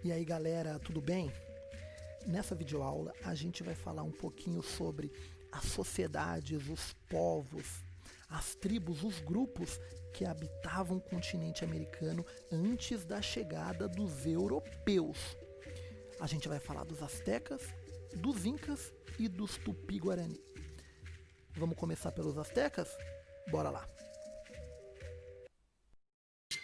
E aí galera, tudo bem? Nessa videoaula a gente vai falar um pouquinho sobre as sociedades, os povos, as tribos, os grupos que habitavam o continente americano antes da chegada dos europeus. A gente vai falar dos astecas, dos incas e dos tupi-guarani. Vamos começar pelos astecas? Bora lá!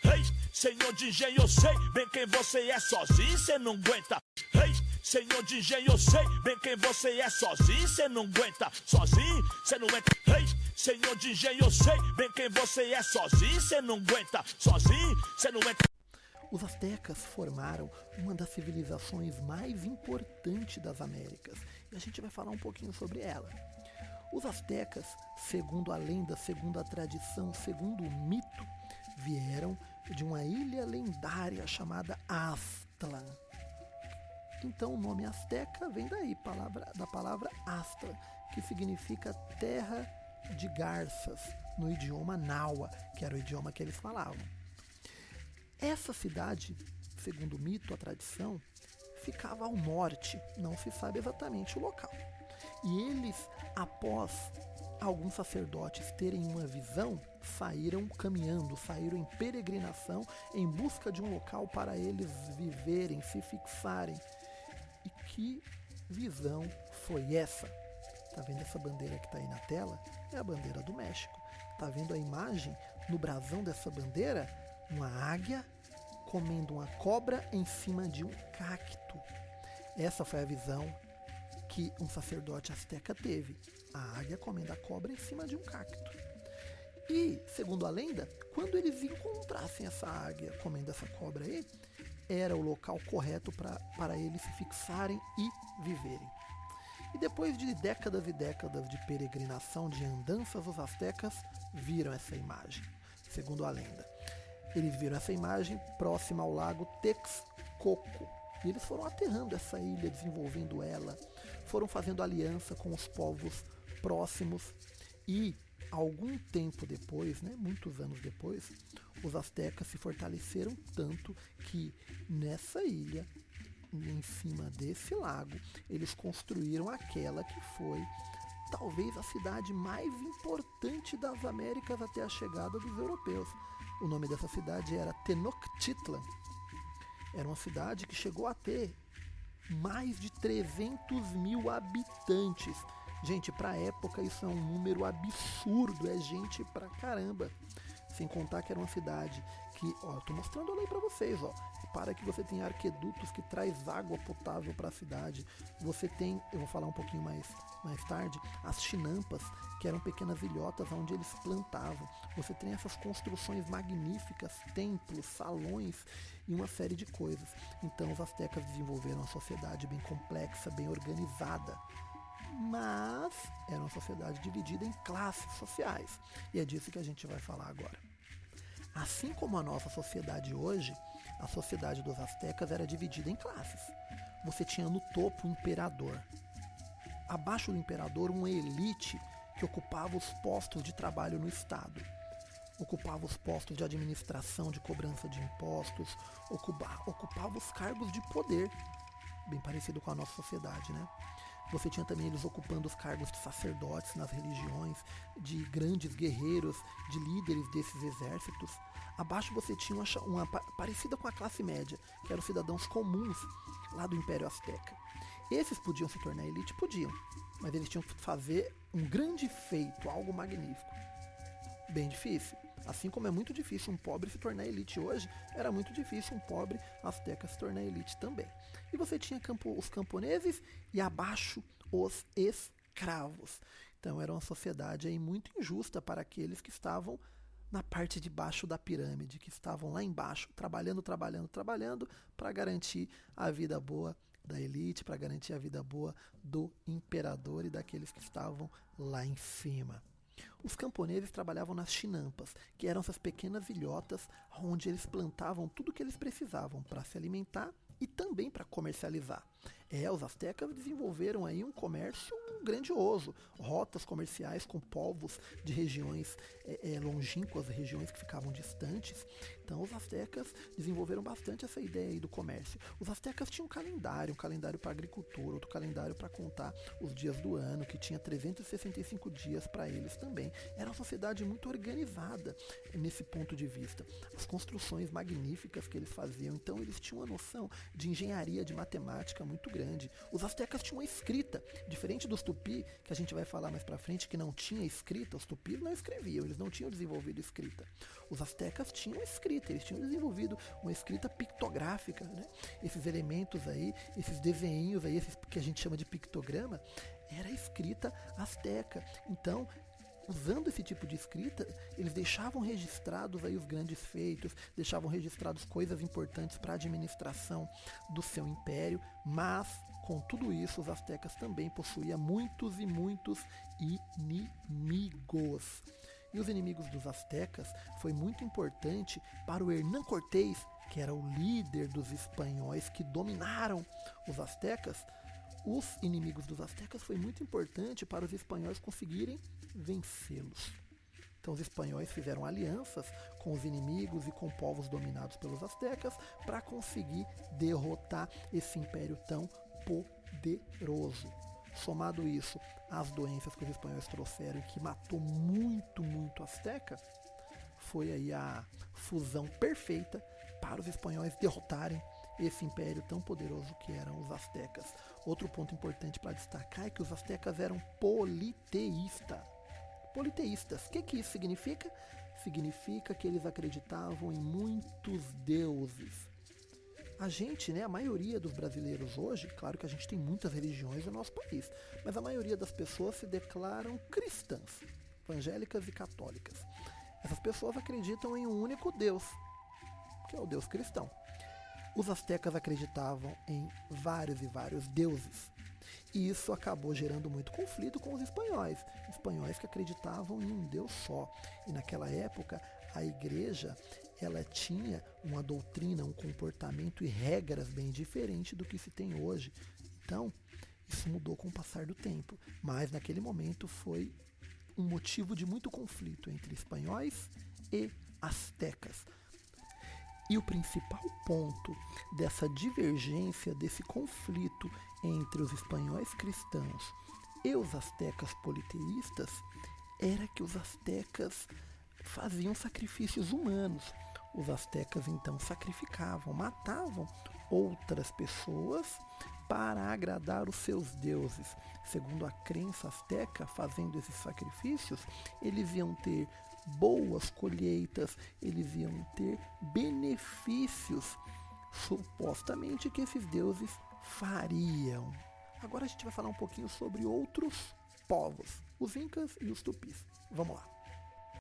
Hey, senhor de engenho, eu sei bem quem você é, sozinho cê não aguenta. Hey, senhor de engenho, eu sei bem quem você é, sozinho cê não aguenta. Sozinho cê não entra. Hey, senhor de engenho, eu sei bem quem você é, sozinho cê não aguenta. Sozinho cê não entra. Os astecas formaram uma das civilizações mais importantes das Américas e a gente vai falar um pouquinho sobre ela. Os astecas, segundo a lenda, segundo a tradição, segundo o mito, vieram de uma ilha lendária chamada Aztlan. Então o nome Azteca vem daí, da palavra Aztlan, que significa terra de garças, no idioma Náhuatl, que era o idioma que eles falavam. Essa cidade, segundo o mito, a tradição, ficava ao norte, não se sabe exatamente o local. E eles, após alguns sacerdotes terem uma visão, saíram caminhando, saíram em peregrinação em busca de um local para eles viverem, se fixarem. E que visão foi essa? Tá vendo essa bandeira que está aí na tela? É a bandeira do México. Tá vendo a imagem no brasão dessa bandeira? Uma águia comendo uma cobra em cima de um cacto. Essa foi a visão que um sacerdote asteca teve. A águia comendo a cobra em cima de um cacto. E, segundo a lenda, quando eles encontrassem essa águia comendo essa cobra aí, era o local correto para eles se fixarem e viverem. E depois de décadas e décadas de peregrinação, de andanças, os astecas viram essa imagem, segundo a lenda. Eles viram essa imagem próxima ao lago Texcoco. E eles foram aterrando essa ilha, desenvolvendo ela, foram fazendo aliança com os povos próximos e, algum tempo depois, muitos anos depois, os astecas se fortaleceram tanto que nessa ilha, em cima desse lago, eles construíram aquela que foi talvez a cidade mais importante das Américas até a chegada dos europeus. O nome dessa cidade era Tenochtitlan. Era uma cidade que chegou a ter mais de 300 mil habitantes. Gente, pra época isso é um número absurdo, é gente pra caramba. Sem contar que era uma cidade que, eu tô mostrando ela aí pra vocês, Repara que você tem arquedutos que traz água potável para a cidade. Você tem, eu vou falar um pouquinho mais tarde, as chinampas, que eram pequenas ilhotas onde eles plantavam. Você tem essas construções magníficas, templos, salões e uma série de coisas. Então os astecas desenvolveram uma sociedade bem complexa, bem organizada. Mas era uma sociedade dividida em classes sociais. E é disso que a gente vai falar agora. Assim como a nossa sociedade hoje, a sociedade dos astecas era dividida em classes. Você tinha no topo o imperador. Abaixo do imperador, uma elite que ocupava os postos de trabalho no Estado. Ocupava os postos de administração, de cobrança de impostos, ocupava os cargos de poder, bem parecido com a nossa sociedade, Você tinha também eles ocupando os cargos de sacerdotes nas religiões, de grandes guerreiros, de líderes desses exércitos. Abaixo você tinha uma parecida com a classe média, que eram os cidadãos comuns lá do Império Azteca. Esses podiam se tornar elite? Podiam, mas eles tinham que fazer um grande feito, algo magnífico. Bem difícil. Assim como é muito difícil um pobre se tornar elite hoje, era muito difícil um pobre asteca se tornar elite também. E você tinha os camponeses e abaixo os escravos. Então era uma sociedade aí muito injusta para aqueles que estavam na parte de baixo da pirâmide, que estavam lá embaixo, trabalhando para garantir a vida boa da elite, para garantir a vida boa do imperador e daqueles que estavam lá em cima. Os camponeses trabalhavam nas chinampas, que eram essas pequenas ilhotas onde eles plantavam tudo o que eles precisavam para se alimentar e também para comercializar. Os astecas desenvolveram aí um comércio grandioso, rotas comerciais com povos de regiões longínquas, regiões que ficavam distantes. Então os astecas desenvolveram bastante essa ideia aí do comércio. Os astecas tinham um calendário para agricultura, outro calendário para contar os dias do ano, que tinha 365 dias para eles também. Era uma sociedade muito organizada nesse ponto de vista. As construções magníficas que eles faziam, então eles tinham uma noção de engenharia, de matemática muito grande. Os astecas tinham uma escrita, diferente dos tupi, que a gente vai falar mais pra frente, que não tinha escrita. Os tupis não escreviam, eles não tinham desenvolvido escrita. Os astecas tinham escrita, eles tinham desenvolvido uma escrita pictográfica, né? Esses elementos aí, esses desenhos aí, esses que a gente chama de pictograma, era escrita asteca. Então, usando esse tipo de escrita, eles deixavam registrados aí os grandes feitos, deixavam registrados coisas importantes para a administração do seu império, mas com tudo isso os astecas também possuíam muitos e muitos inimigos. E os inimigos dos astecas foi muito importante para o Hernán Cortés, que era o líder dos espanhóis que dominaram os astecas. Os inimigos dos astecas foi muito importante para os espanhóis conseguirem vencê-los. Então os espanhóis fizeram alianças com os inimigos e com povos dominados pelos astecas para conseguir derrotar esse império tão poderoso. Somado isso às doenças que os espanhóis trouxeram e que matou muito asteca, foi aí a fusão perfeita para os espanhóis derrotarem esse império tão poderoso que eram os astecas. Outro ponto importante para destacar é que os astecas eram politeístas. Politeístas. O que isso significa? Significa que eles acreditavam em muitos deuses. A gente, a maioria dos brasileiros hoje, claro que a gente tem muitas religiões no nosso país, mas a maioria das pessoas se declaram cristãs, evangélicas e católicas. Essas pessoas acreditam em um único Deus, que é o Deus cristão. Os astecas acreditavam em vários e vários deuses. E isso acabou gerando muito conflito com os espanhóis. Espanhóis que acreditavam em um Deus só. E naquela época, a igreja ela tinha uma doutrina, um comportamento e regras bem diferentes do que se tem hoje. Então, isso mudou com o passar do tempo. Mas naquele momento foi um motivo de muito conflito entre espanhóis e astecas. E o principal ponto dessa divergência, desse conflito entre os espanhóis cristãos e os astecas politeístas, era que os astecas faziam sacrifícios humanos. Os astecas então sacrificavam, matavam outras pessoas para agradar os seus deuses. Segundo a crença asteca, fazendo esses sacrifícios, eles iam ter boas colheitas, eles iam ter benefícios, supostamente, que esses deuses fariam. Agora a gente vai falar um pouquinho sobre outros povos, os incas e os tupis. Vamos lá.